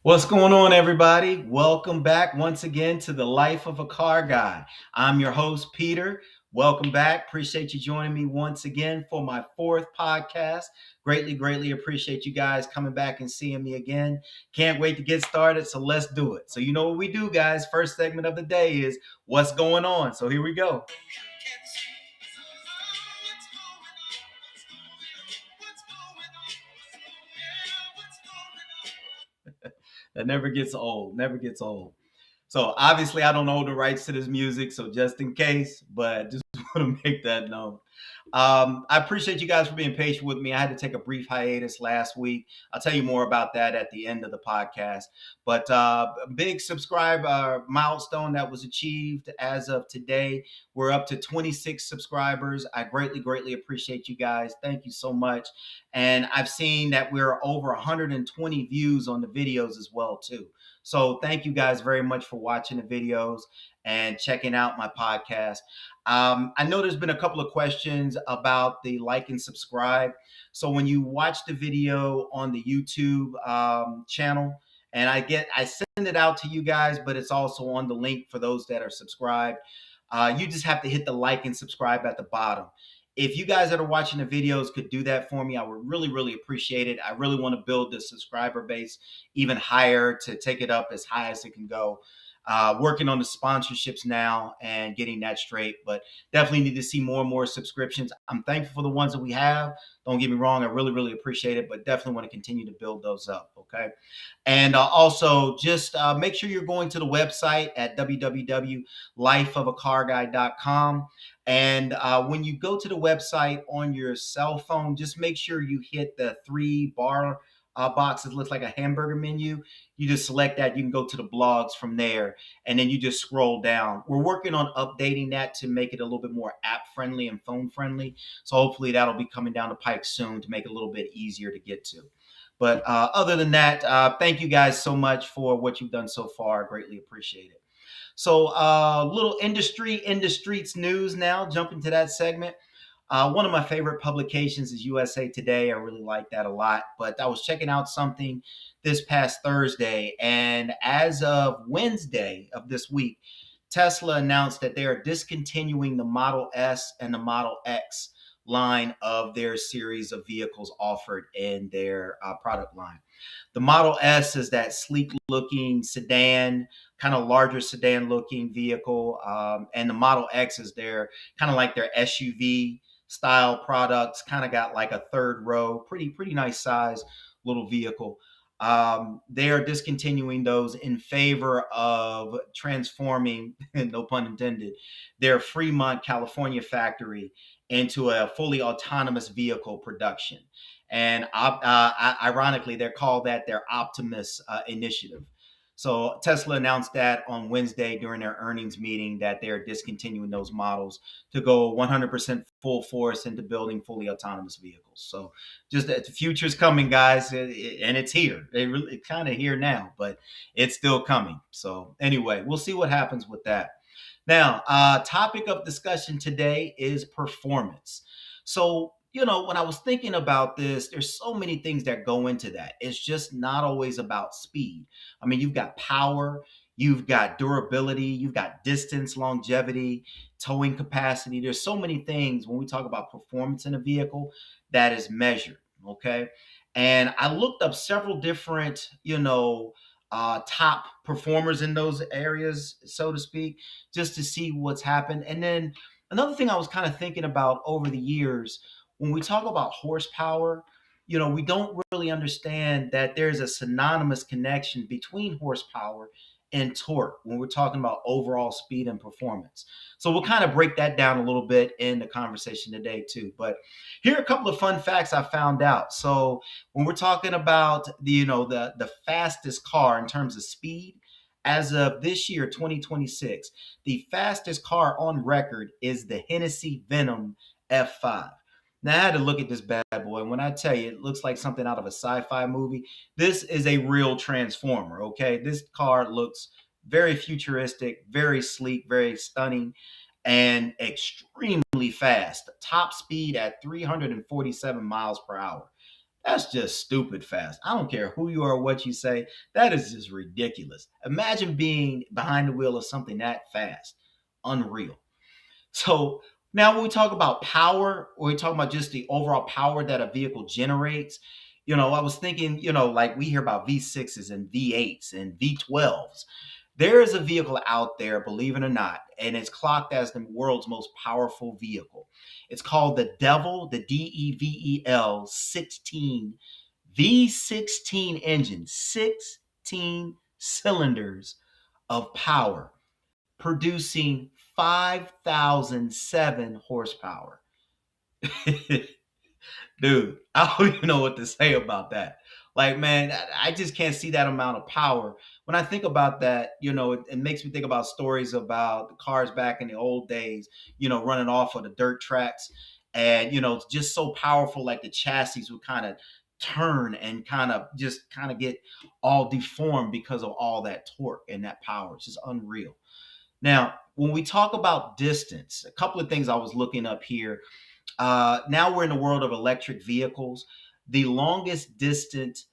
What's going on, everybody? Welcome back once again to the Life of a Car Guy. I'm your host, Peter. Welcome back. Appreciate you joining me once again for my fourth podcast. Greatly appreciate you guys coming back and seeing me again. Can't wait to get started, so let's do it. So, you know what we do, guys. First segment of the day is what's going on. So, here we go. That never gets old, never gets old. So obviously, I don't own the rights to this music, so just in case, but just want to make that known. I appreciate you guys for being patient with me. I had to take a brief hiatus last week. I'll tell you more about that at the end of the podcast. But a big subscriber milestone that was achieved as of today. We're up to 26 subscribers. I greatly appreciate you guys. Thank you so much. And I've seen that we're over 120 views on the videos as well too. So thank you guys very much for watching the videos and checking out my podcast. I know there's been a couple of questions about the like and subscribe. So when you watch the video on the YouTube channel, and I send it out to you guys, but it's also on the link for those that are subscribed. You just have to hit the like and subscribe at the bottom. If you guys that are watching the videos could do that for me, I would really appreciate it. I really want to build the subscriber base even higher to take it up as high as it can go. Working on the sponsorships now and getting that straight, but definitely need to see more and more subscriptions. I'm thankful for the ones that we have. Don't get me wrong, I really appreciate it, but definitely want to continue to build those up. Okay. And also just make sure you're going to the website at www.lifeofacarguy.com. And when you go to the website on your cell phone, just make sure you hit the three bar box that looks like a hamburger menu. You just select that. You can go to the blogs from there, and then you just scroll down. We're working on updating that to make it a little bit more app friendly and phone friendly. So hopefully that'll be coming down the pike soon to make it a little bit easier to get to. But other than that, thank you guys so much for what you've done so far. Greatly appreciate it. So, little industry in the streets news now. Jump into that segment. One of my favorite publications is USA Today. I really like that a lot. But I was checking out something this past Thursday, and as of Wednesday of this week, Tesla announced that they are discontinuing the Model S and the Model X line of their series of vehicles offered in their product line. The Model S is that sleek looking sedan, kind of larger sedan looking vehicle. And the Model X is their kind of like their SUV style products, kind of got like a third row, pretty nice size little vehicle. They are discontinuing those in favor of transforming, no pun intended, their Fremont, California factory into a fully autonomous vehicle production. And ironically, they're called that their Optimus initiative. So Tesla announced that on Wednesday during their earnings meeting that they're discontinuing those models to go 100% full force into building fully autonomous vehicles. So just the future's coming, guys, and it's here. It's kind of here now, but it's still coming. So anyway, we'll see what happens with that. Now, topic of discussion today is performance. So, when I was thinking about this, there's so many things that go into that. It's just not always about speed. I mean, you've got power, you've got durability, you've got distance, longevity, towing capacity. There's so many things when we talk about performance in a vehicle that is measured. Okay. And I looked up several different, top performers in those areas, so to speak, just to see what's happened. And then another thing I was kind of thinking about over the years, when we talk about horsepower, we don't really understand that there's a synonymous connection between horsepower and torque when we're talking about overall speed and performance. So we'll kind of break that down a little bit in the conversation today too. But here are a couple of fun facts I found out. So when we're talking about the fastest car in terms of speed, as of this year, 2026, the fastest car on record is the Hennessy Venom F5. Now, I had to look at this bad boy, and when I tell you it looks like something out of a sci-fi movie, this is a real transformer, okay? This car looks very futuristic, very sleek, very stunning, and extremely fast. Top speed at 347 miles per hour. That's just stupid fast. I don't care who you are or what you say. That is just ridiculous. Imagine being behind the wheel of something that fast. Unreal. So now when we talk about power, or we talk about just the overall power that a vehicle generates, I was thinking, like we hear about V6s and V8s and V12s. There is a vehicle out there, believe it or not, and it's clocked as the world's most powerful vehicle. It's called the Devil, the DEVEL 16 V16 engine, 16 cylinders of power, producing 5,007 horsepower. Dude, I don't even know what to say about that. Like, man, I just can't see that amount of power. When I think about that, it makes me think about stories about the cars back in the old days, running off of the dirt tracks. And, it's just so powerful, like the chassis would kind of turn and kind of get all deformed because of all that torque and that power. It's just unreal. Now, when we talk about distance, a couple of things I was looking up here. Now we're in the world of electric vehicles. The longest distance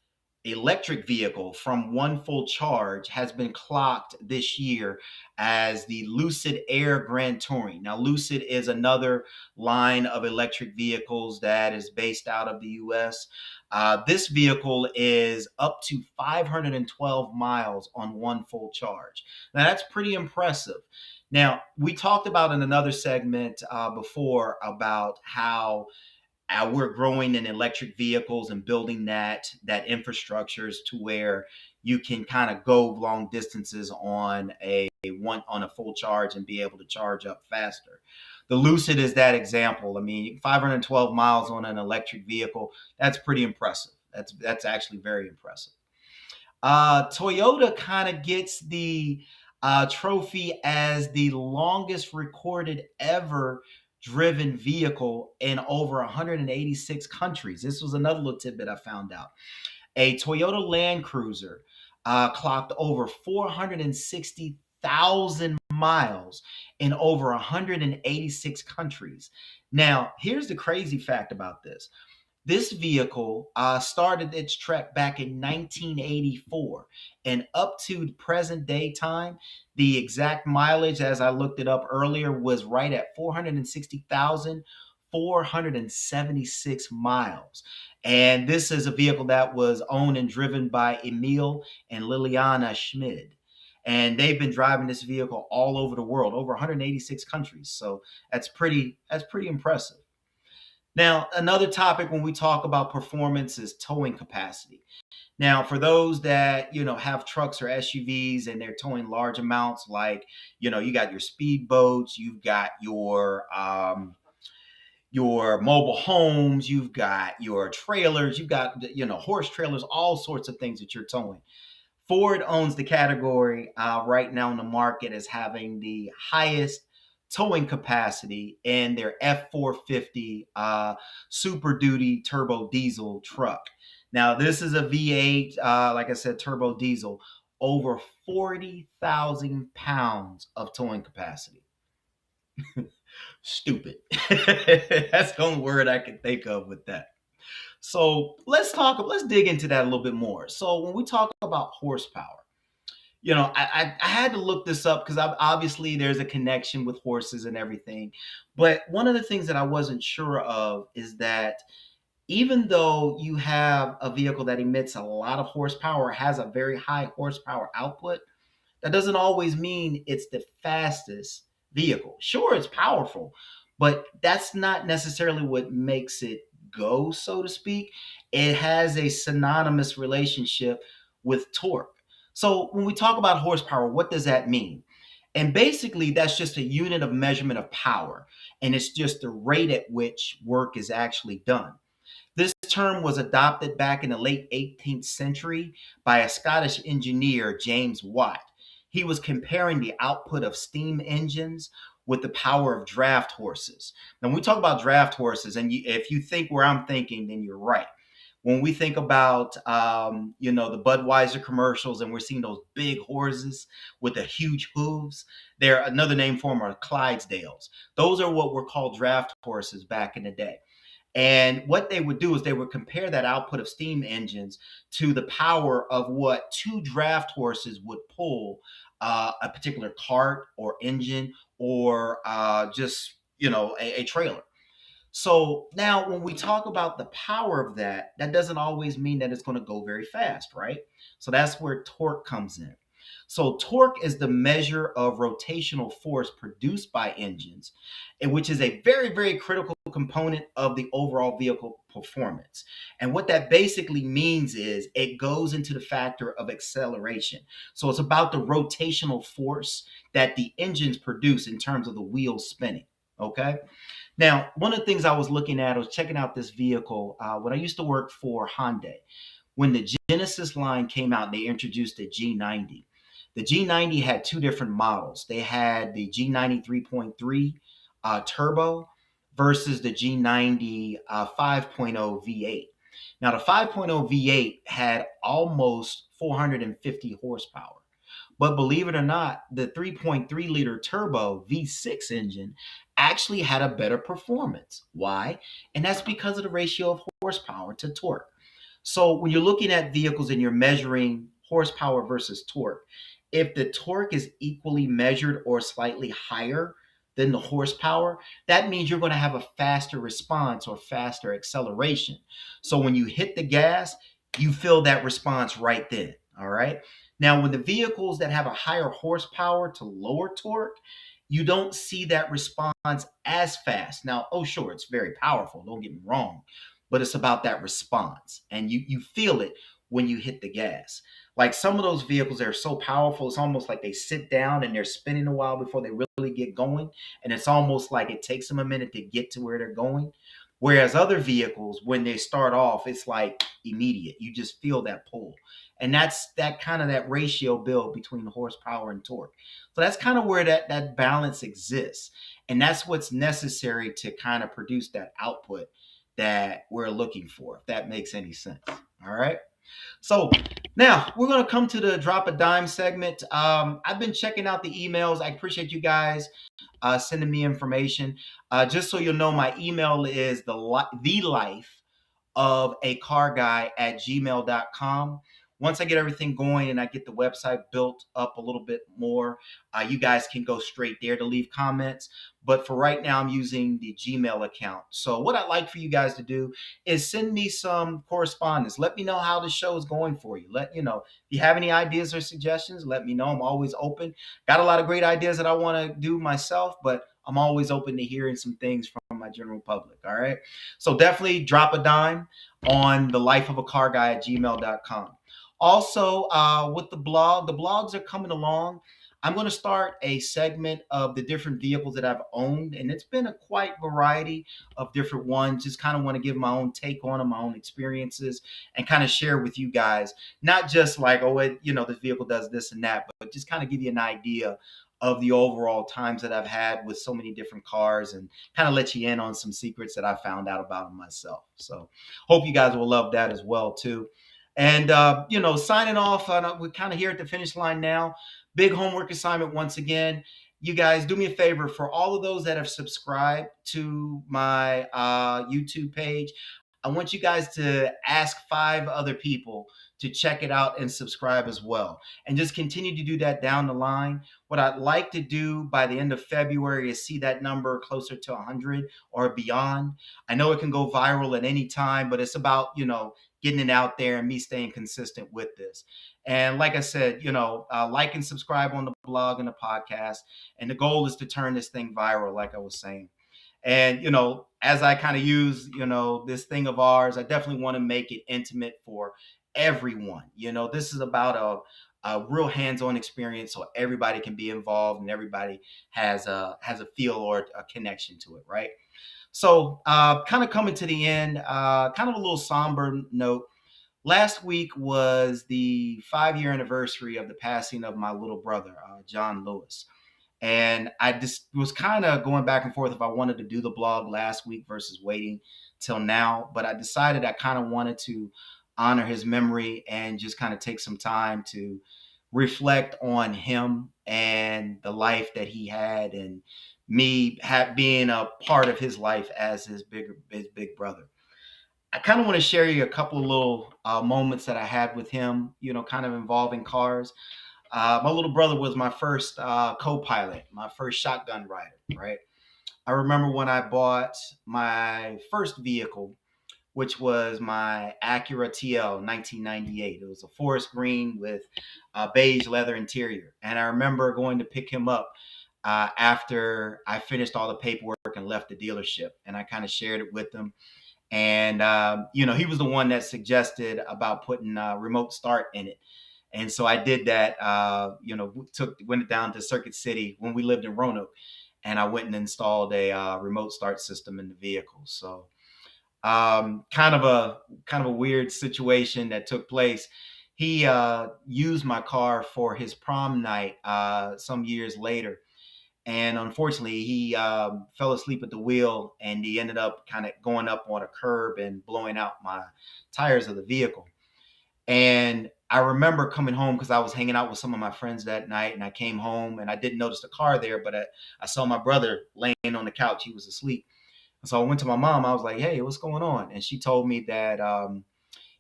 electric vehicle from one full charge has been clocked this year as the Lucid Air Grand Touring. Now, Lucid is another line of electric vehicles that is based out of the US. This vehicle is up to 512 miles on one full charge. Now, that's pretty impressive. Now, we talked about in another segment before about how we're growing in electric vehicles and building that infrastructures to where you can kind of go long distances on a full charge and be able to charge up faster. The Lucid is that example. I mean, 512 miles on an electric vehicle, that's pretty impressive. That's actually very impressive. Toyota kind of gets the trophy as the longest recorded ever driven vehicle in over 186 countries. This was another little tidbit I found out. A Toyota Land Cruiser clocked over 460,000 miles in over 186 countries. Now, here's the crazy fact about this. This vehicle started its trek back in 1984, and up to present day time, the exact mileage, as I looked it up earlier, was right at 460,476 miles. And this is a vehicle that was owned and driven by Emil and Liliana Schmid. And they've been driving this vehicle all over the world, over 186 countries. So that's pretty impressive. Now, another topic when we talk about performance is towing capacity. Now, for those that, have trucks or SUVs and they're towing large amounts, like, you got your speedboats, you've got your mobile homes, you've got your trailers, you've got, horse trailers, all sorts of things that you're towing. Ford owns the category right now in the market as having the highest towing capacity in their F450 Super Duty turbo diesel truck. Now, this is a V8, like I said, turbo diesel, over 40,000 pounds of towing capacity. Stupid. That's the only word I can think of with that. So let's dig into that a little bit more. So when we talk about horsepower, I had to look this up because obviously there's a connection with horses and everything. But one of the things that I wasn't sure of is that even though you have a vehicle that emits a lot of horsepower, has a very high horsepower output, that doesn't always mean it's the fastest vehicle. Sure, it's powerful, but that's not necessarily what makes it go, so to speak. It has a synonymous relationship with torque. So when we talk about horsepower, what does that mean? And basically, that's just a unit of measurement of power, and it's just the rate at which work is actually done. This term was adopted back in the late 18th century by a Scottish engineer, James Watt. He was comparing the output of steam engines with the power of draft horses. Now, when we talk about draft horses, and if you think where I'm thinking, then you're right. When we think about, the Budweiser commercials, and we're seeing those big horses with the huge hooves, they're another name for them are Clydesdales. Those are what were called draft horses back in the day. And what they would do is they would compare that output of steam engines to the power of what two draft horses would pull a particular cart or engine or just, a trailer. So now when we talk about the power of that, that doesn't always mean that it's going to go very fast, right? So that's where torque comes in. So torque is the measure of rotational force produced by engines, and which is a very, very critical component of the overall vehicle performance. And what that basically means is it goes into the factor of acceleration. So it's about the rotational force that the engines produce in terms of the wheels spinning. Okay. Now, one of the things I was looking at, I was checking out this vehicle when I used to work for Hyundai. When the Genesis line came out, they introduced the G90. The G90 had two different models. They had the G90 3.3 turbo versus the G90 5.0 V8. Now, the 5.0 V8 had almost 450 horsepower. But believe it or not, the 3.3 liter turbo V6 engine actually had a better performance. Why? And that's because of the ratio of horsepower to torque. So when you're looking at vehicles and you're measuring horsepower versus torque, if the torque is equally measured or slightly higher than the horsepower, that means you're going to have a faster response or faster acceleration. So when you hit the gas, you feel that response right then. All right. Now, with the vehicles that have a higher horsepower to lower torque, you don't see that response as fast. Now, oh, sure, it's very powerful. Don't get me wrong, but it's about that response. And you feel it when you hit the gas. Like some of those vehicles that are so powerful, it's almost like they sit down and they're spinning a while before they really get going. And it's almost like it takes them a minute to get to where they're going. Whereas other vehicles, when they start off, it's like immediate. You just feel that pull. And that's that kind of that ratio build between horsepower and torque. So that's kind of where that balance exists. And that's what's necessary to kind of produce that output that we're looking for, if that makes any sense. All right. So now we're going to come to the drop a dime segment. I've been checking out the emails. I appreciate you guys sending me information. Just so you'll know, my email is the life of a car guy at gmail.com. Once I get everything going and I get the website built up a little bit more, you guys can go straight there to leave comments. But for right now, I'm using the Gmail account. So what I'd like for you guys to do is send me some correspondence. Let me know how the show is going for you. Let you know if you have any ideas or suggestions. Let me know. I'm always open. Got a lot of great ideas that I want to do myself, but I'm always open to hearing some things from my general public. All right. So definitely drop a dime on the life of a car guy at gmail.com. Also, with the blogs are coming along. I'm going to start a segment of the different vehicles that I've owned, and it's been a quite variety of different ones. Just kind of want to give my own take on them, my own experiences, and kind of share with you guys. Not just like, oh, this vehicle does this and that, but just kind of give you an idea of the overall times that I've had with so many different cars and kind of let you in on some secrets that I found out about them myself. So hope you guys will love that as well too. And signing off, we're kind of here at the finish line now. Big homework assignment once again. You guys do me a favor, for all of those that have subscribed to my YouTube page. I want you guys to ask 5 other people to check it out and subscribe as well. And just continue to do that down the line. What I'd like to do by the end of February is see that number closer to 100 or beyond. I know it can go viral at any time, but it's about, getting it out there and me staying consistent with this. And like I said, like and subscribe on the blog and the podcast. And the goal is to turn this thing viral, like I was saying. And, as I kind of use, this thing of ours, I definitely want to make it intimate for everyone. This is about a real hands-on experience so everybody can be involved and everybody has a feel or a connection to it, right? So kind of coming to the end, kind of a little somber note. Last week was the 5-year anniversary of the passing of my little brother, John Lewis. And I just was kind of going back and forth if I wanted to do the blog last week versus waiting till now. But I decided I kind of wanted to honor his memory and just kind of take some time to reflect on him and the life that he had, and being a part of his life as his big brother. I kind of want to share you a couple of little moments that I had with him, kind of involving cars. My little brother was my first co-pilot, my first shotgun rider, right? I remember when I bought my first vehicle, which was my Acura TL 1998. It was a forest green with a beige leather interior. And I remember going to pick him up after I finished all the paperwork and left the dealership. And I kind of shared it with him. And, he was the one that suggested about putting remote start in it. And so I did that, went down to Circuit City when we lived in Roanoke, and I went and installed a remote start system in the vehicle. So kind of a weird situation that took place. He used my car for his prom night some years later, and unfortunately, he fell asleep at the wheel, and he ended up kind of going up on a curb and blowing out my tires of the vehicle. And I remember coming home because I was hanging out with some of my friends that night, and I came home and I didn't notice the car there, but I saw my brother laying on the couch. He was asleep. So I went to my mom. I was like, "Hey, what's going on?" And she told me that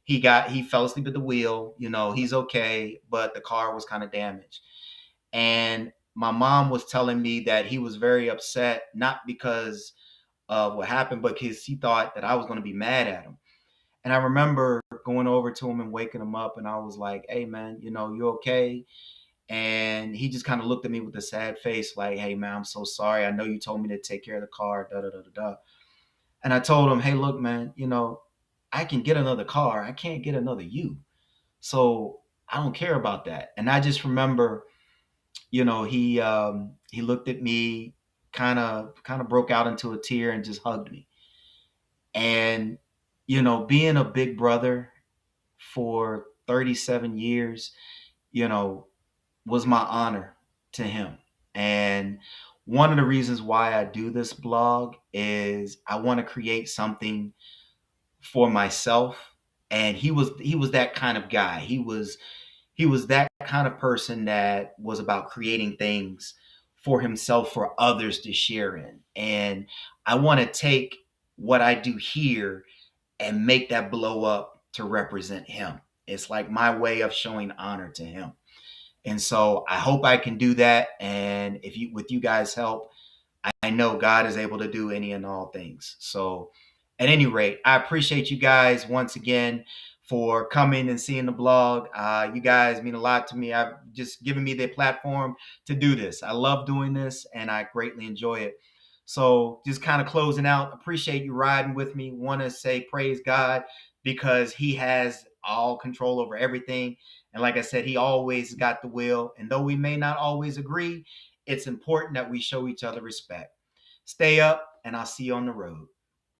he fell asleep at the wheel. He's okay, but the car was kind of damaged. And my mom was telling me that he was very upset, not because of what happened, but because he thought that I was going to be mad at him. And I remember going over to him and waking him up, and I was like, "Hey, man, you okay?" And he just kind of looked at me with a sad face, like, "Hey, man, I'm so sorry. I know you told me to take care of the car, da da da da da." And I told him, "Hey, look, man, I can get another car. I can't get another you. So I don't care about that." And I just remember, he looked at me, kind of broke out into a tear and just hugged me. And being a big brother for 37 years, you know, was my honor to him. And one of the reasons why I do this blog is I want to create something for myself. And he was that kind of guy. He was that kind of person that was about creating things for himself, for others to share in. And I want to take what I do here and make that blow up to represent him. It's like my way of showing honor to him. And so I hope I can do that. And if you, with you guys' help, I know God is able to do any and all things. So at any rate, I appreciate you guys once again for coming and seeing the blog. You guys mean a lot to me. I've just given me the platform to do this. I love doing this and I greatly enjoy it. So just kind of closing out, appreciate you riding with me. Want to say praise God because he has all control over everything. And like I said, he always got the will. And though we may not always agree, it's important that we show each other respect. Stay up, and I'll see you on the road.